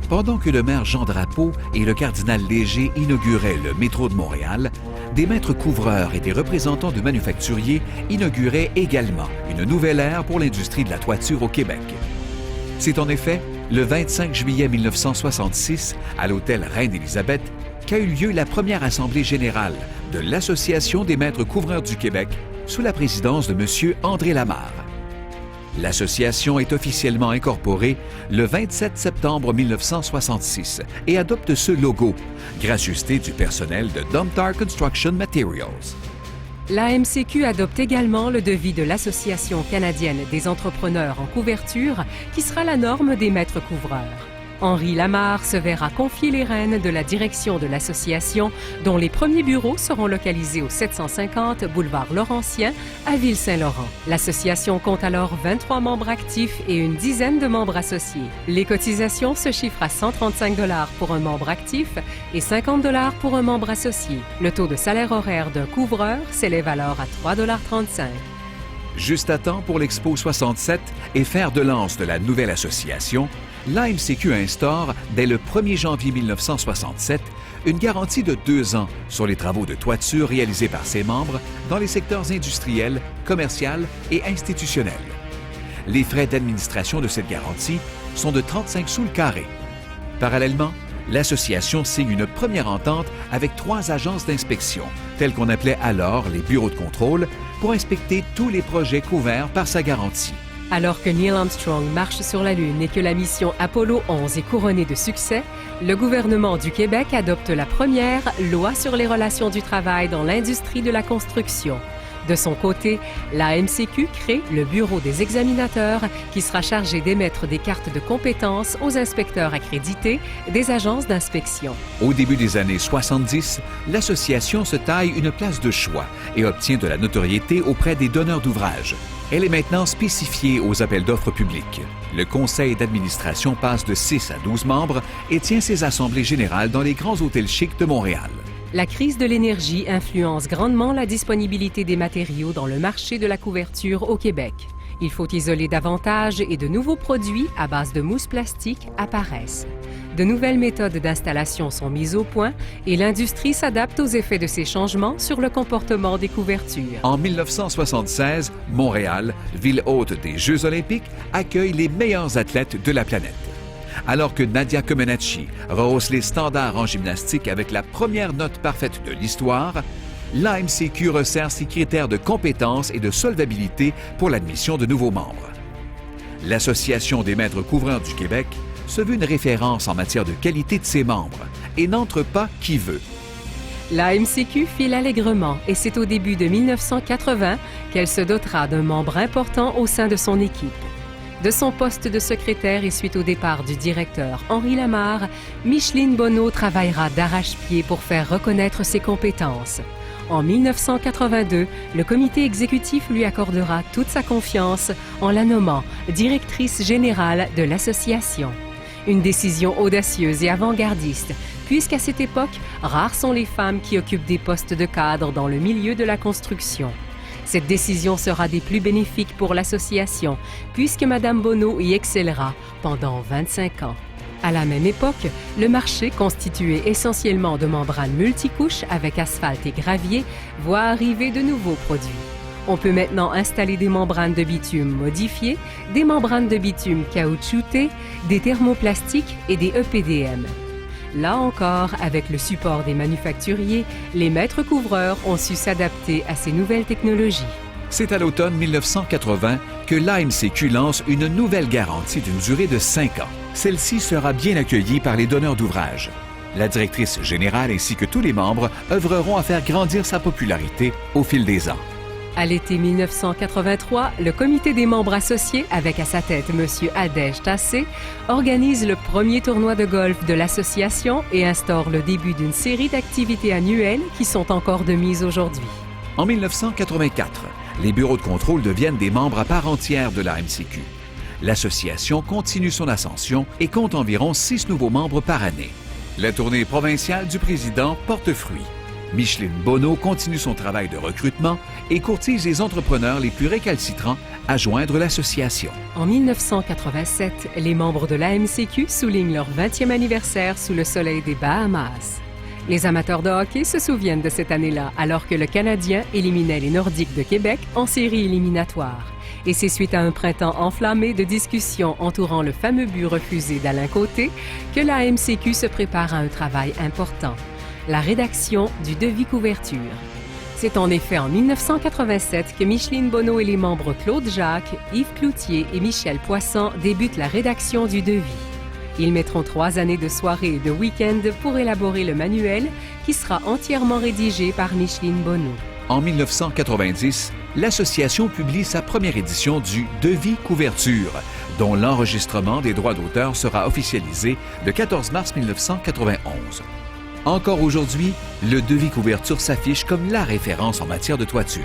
Pendant que le maire Jean Drapeau et le cardinal Léger inauguraient le métro de Montréal, des maîtres couvreurs et des représentants de manufacturiers inauguraient également une nouvelle ère pour l'industrie de la toiture au Québec. C'est en effet le 25 juillet 1966, à l'hôtel Reine-Élisabeth, qu'a eu lieu la première assemblée générale de l'Association des maîtres couvreurs du Québec sous la présidence de M. André Lamarre. L'association est officiellement incorporée le 27 septembre 1966 et adopte ce logo, gracieuseté du personnel de Domtar Construction Materials. L'AMCQ adopte également le devis de l'Association canadienne des entrepreneurs en couverture, qui sera la norme des maîtres couvreurs. Henri Lamarre se verra confier les rênes de la direction de l'association, dont les premiers bureaux seront localisés au 750 boulevard Laurentien à Ville-Saint-Laurent. L'association compte alors 23 membres actifs et une dizaine de membres associés. Les cotisations se chiffrent à 135 $ pour un membre actif et 50 $ pour un membre associé. Le taux de salaire horaire d'un couvreur s'élève alors à 3,35 $. Juste à temps pour l'Expo 67 et fer de lance de la nouvelle association, l'AMCQ instaure, dès le 1er janvier 1967, une garantie de 2 ans sur les travaux de toiture réalisés par ses membres dans les secteurs industriels, commercial et institutionnels. Les frais d'administration de cette garantie sont de 35 sous le carré. Parallèlement, l'association signe une première entente avec 3 agences d'inspection, telles qu'on appelait alors les bureaux de contrôle, pour inspecter tous les projets couverts par sa garantie. Alors que Neil Armstrong marche sur la Lune et que la mission Apollo 11 est couronnée de succès, le gouvernement du Québec adopte la première loi sur les relations du travail dans l'industrie de la construction. De son côté, l'AMCQ crée le Bureau des examinateurs qui sera chargé d'émettre des cartes de compétences aux inspecteurs accrédités des agences d'inspection. Au début des années 70, l'association se taille une place de choix et obtient de la notoriété auprès des donneurs d'ouvrages. Elle est maintenant spécifiée aux appels d'offres publics. Le conseil d'administration passe de 6 à 12 membres et tient ses assemblées générales dans les grands hôtels chics de Montréal. La crise de l'énergie influence grandement la disponibilité des matériaux dans le marché de la couverture au Québec. Il faut isoler davantage et de nouveaux produits à base de mousse plastique apparaissent. De nouvelles méthodes d'installation sont mises au point et l'industrie s'adapte aux effets de ces changements sur le comportement des couvertures. En 1976, Montréal, ville hôte des Jeux olympiques, accueille les meilleurs athlètes de la planète. Alors que Nadia Comaneci rehausse les standards en gymnastique avec la première note parfaite de l'histoire, l'AMCQ resserre ses critères de compétence et de solvabilité pour l'admission de nouveaux membres. L'Association des maîtres couvreurs du Québec se veut une référence en matière de qualité de ses membres et n'entre pas qui veut. L'AMCQ file allègrement et c'est au début de 1980 qu'elle se dotera d'un membre important au sein de son équipe. De son poste de secrétaire et suite au départ du directeur Henri Lamarre, Micheline Bonneau travaillera d'arrache-pied pour faire reconnaître ses compétences. En 1982, le comité exécutif lui accordera toute sa confiance en la nommant directrice générale de l'association. Une décision audacieuse et avant-gardiste, puisqu'à cette époque, rares sont les femmes qui occupent des postes de cadre dans le milieu de la construction. Cette décision sera des plus bénéfiques pour l'association, puisque Mme Bonneau y excellera pendant 25 ans. À la même époque, le marché, constitué essentiellement de membranes multicouches avec asphalte et gravier, voit arriver de nouveaux produits. On peut maintenant installer des membranes de bitume modifiées, des membranes de bitume caoutchoutées, des thermoplastiques et des EPDM. Là encore, avec le support des manufacturiers, les maîtres couvreurs ont su s'adapter à ces nouvelles technologies. C'est à l'automne 1980 que l'AMCQ lance une nouvelle garantie d'une durée de 5 ans. Celle-ci sera bien accueillie par les donneurs d'ouvrages. La directrice générale ainsi que tous les membres œuvreront à faire grandir sa popularité au fil des ans. À l'été 1983, le comité des membres associés, avec à sa tête M. Adège Tassé, organise le premier tournoi de golf de l'association et instaure le début d'une série d'activités annuelles qui sont encore de mise aujourd'hui. En 1984, les bureaux de contrôle deviennent des membres à part entière de l'AMCQ. L'association continue son ascension et compte environ 6 nouveaux membres par année. La tournée provinciale du président porte fruit. Micheline Bonneau continue son travail de recrutement et courtise les entrepreneurs les plus récalcitrants à joindre l'association. En 1987, les membres de l'AMCQ soulignent leur 20e anniversaire sous le soleil des Bahamas. Les amateurs de hockey se souviennent de cette année-là, alors que le Canadien éliminait les Nordiques de Québec en série éliminatoire. Et c'est suite à un printemps enflammé de discussions entourant le fameux but refusé d'Alain Côté que l'AMCQ se prépare à un travail important, la rédaction du devis couverture. C'est en effet en 1987 que Micheline Bonneau et les membres Claude Jacques, Yves Cloutier et Michel Poisson débutent la rédaction du devis. Ils mettront 3 années de soirées et de week-ends pour élaborer le manuel qui sera entièrement rédigé par Micheline Bonneau. En 1990, l'association publie sa première édition du Devis couverture, dont l'enregistrement des droits d'auteur sera officialisé le 14 mars 1991. Encore aujourd'hui, le devis couverture s'affiche comme la référence en matière de toiture.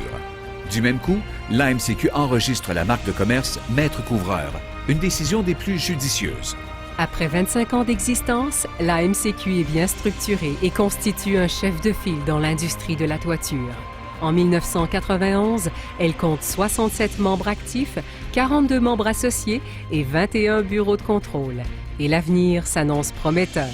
Du même coup, l'AMCQ enregistre la marque de commerce Maître Couvreur, une décision des plus judicieuses. Après 25 ans d'existence, l'AMCQ est bien structurée et constitue un chef de file dans l'industrie de la toiture. En 1991, elle compte 67 membres actifs, 42 membres associés et 21 bureaux de contrôle. Et l'avenir s'annonce prometteur.